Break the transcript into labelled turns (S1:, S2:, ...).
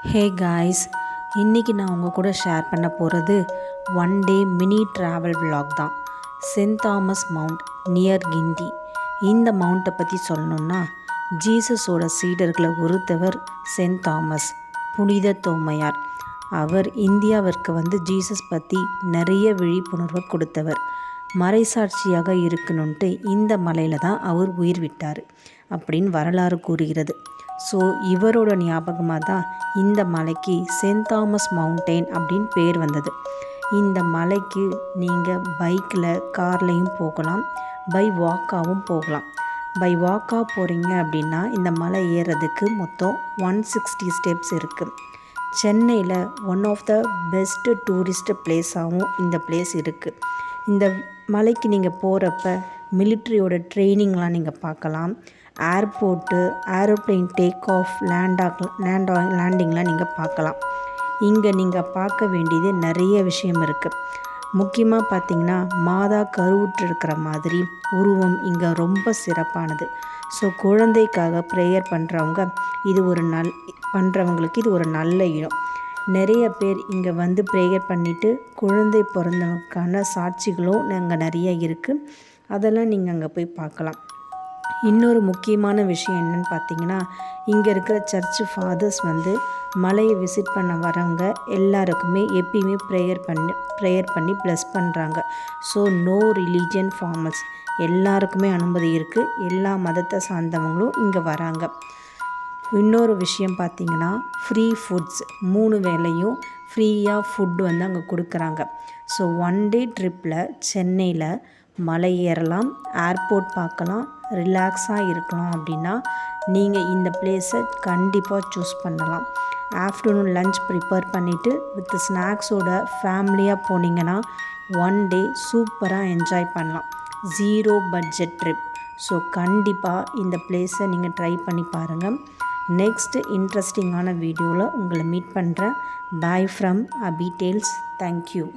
S1: Hey guys, இன்றைக்கி நான் உங்கள் கூட ஷேர் பண்ண போகிறது one day mini travel vlog தான். சென்ட் தாமஸ் மவுண்ட் நியர் கிண்டி. இந்த மவுண்ட்டை பற்றி சொல்லணுன்னா, ஜீசஸோட சீடர்களை ஒருத்தவர் சென்ட் தாமஸ், புனித தோமையார். அவர் இந்தியாவிற்கு ஜீசஸ் பற்றி நிறைய விழிப்புணர்வை கொடுத்தவர். மறைசாட்சியாக இருக்கணுன்ட்டு இந்த மலையில் தான் அவர் உயிர் விட்டார் அப்படின்னு வரலாறு கூறுகிறது. ஸோ இவரோட ஞாபகமாக தான் இந்த மலைக்கு சென்ட் தாமஸ் மவுண்டெயின் அப்படின்னு பேர் வந்தது. இந்த மலைக்கு நீங்கள் பைக்கில் கார்லேயும் போகலாம், பை வாக்காகவும் போகலாம். பை வாக்காக போகிறீங்க அப்படின்னா இந்த மலை ஏறுறதுக்கு மொத்தம் 160 ஸ்டெப்ஸ் இருக்குது. சென்னையில் one of the best tourist பிளேஸாகவும் இந்த பிளேஸ் இருக்குது. இந்த மலைக்கு நீங்கள் போகிறப்ப மிலிட்ரியோட ட்ரைனிங்லாம் நீங்கள் பார்க்கலாம். ஏர்போர்ட்டு, ஏரோப்ளேன் டேக் ஆஃப், லேண்டிங்லாம் நீங்கள் பார்க்கலாம். இங்கே நீங்கள் பார்க்க வேண்டியது நிறைய விஷயம் இருக்குது. முக்கியமாக பார்த்திங்கன்னா, மாதா கருவுற்றிருக்கிற மாதிரி உருவம் இங்கே ரொம்ப சிறப்பானது. ஸோ குழந்தைக்காக ப்ரேயர் பண்ணுறவங்களுக்கு இது ஒரு நல்ல இடம். நிறைய பேர் இங்கே ப்ரேயர் பண்ணிவிட்டு குழந்தை பிறந்தவங்களுக்கான சாட்சிகளும் அங்கே நிறைய இருக்குது. அதெல்லாம் நீங்கள் அங்கே போய் பார்க்கலாம். இன்னொரு முக்கியமான விஷயம் என்னென்னு பார்த்தீங்கன்னா, இங்கே இருக்கிற சர்ச் ஃபாதர்ஸ் மலையை விசிட் பண்ண வரவங்க எல்லாருக்குமே எப்பயுமே ப்ரேயர் பண்ணி ப்ளஸ் பண்ணுறாங்க. ஸோ நோ ரிலீஜியன் ஃபார்மல்ஸ், எல்லாருக்குமே அனுமதி இருக்குது. எல்லா மதத்தை சார்ந்தவங்களும் இங்கே வராங்க. இன்னொரு விஷயம் பார்த்திங்கன்னா, ஃப்ரீ ஃபுட்ஸ் 3 வேளையும் ஃப்ரீயாக ஃபுட் அங்கே கொடுக்குறாங்க. ஸோ ஒன் டே ட்ரிப்பில் சென்னையில் மலை ஏறலாம், ஏர்போர்ட் பார்க்கலாம், ரிலாக்ஸாக இருக்கலாம் அப்படின்னா நீங்கள் இந்த பிளேஸை கண்டிப்பாக சூஸ் பண்ணலாம். ஆஃப்டர்நூன் லன்ச் ப்ரிப்பேர் பண்ணிவிட்டு வித் ஸ்நாக்ஸோட ஃபேமிலியாக போனீங்கன்னா ஒன் டே சூப்பராக என்ஜாய் பண்ணலாம். 0 பட்ஜெட் ட்ரிப். ஸோ கண்டிப்பாக இந்த பிளேஸை நீங்கள் ட்ரை பண்ணி பாருங்கள். நெக்ஸ்ட்டு இன்ட்ரெஸ்டிங்கான வீடியோவில் உங்களை மீட் பண்ணுறேன். Bye from Abhi tales. Thank you.